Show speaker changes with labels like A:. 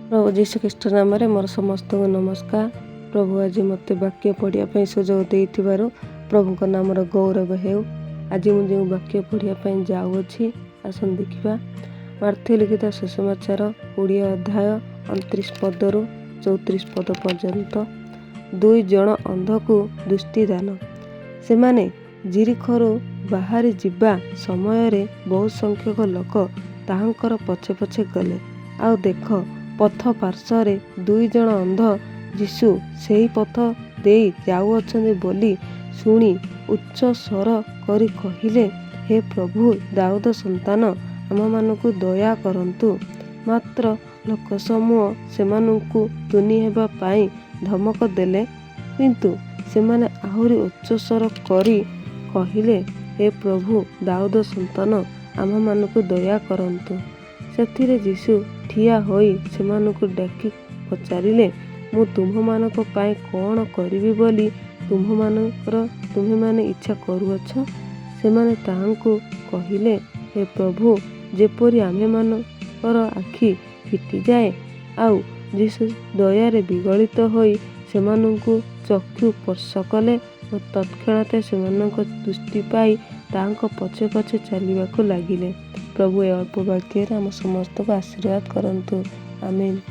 A: प्रभु जीशु ख्रीष्ट नाम मोर समस्त को नमस्कार। प्रभु आज मत वाक्य पढ़ापी सुजोग देथिबारु प्रभु को नाम गौरव हेउ। आज मुझे वाक्य पढ़ापी जाऊँगी आसन देखा। मार्थी लिखित सुसमाचार 20 अध्याय 29 पदरु 34 पद पर्यंत। 2 जन अंध को दृष्टिदान। से माने जिरिखरु बाहरी जिबा समय रे बहुत संख्यक लोक ताहांकर पछे पछे गले। आउ देख पथ पार्श्वरे 2 जन अंध यीशु सेही पथ देई जाउअछन्ति बोली शुणी उच्च स्वर करी कहिले, हे प्रभु दाऊद संतान आम मानकु दया करंतु। मात्र लोक समूह सेमानंकु तुनी हेबा पाई धमक देले, किंतु सेमाने आहुरी उच्च स्वर करी कहिले, हे प्रभु दाऊद संतान आम मानकु दया करंतु। सेथिरे यीशु ठिया होई सेमानकु डाकी पचारिले, मु तुम्हमानक पाई कौन करिबि बोली तुम्हे माने इच्छा करूअछ। सेमाने ताहांकु कहिले, हे प्रभु जेपरि आमे मानकर आखि फिटी जाए। आउ यीशु दयारे विगलित होई सेमानंकु चक्षु स्पर्श कले और तत्क्षणात सेमानक दृष्टि पाई ताहांक पछे पछे चलिबाकु लागिले। प्रभु ए अल्प वाक्य आम समस्त को आशीर्वाद करंतु। आमीन।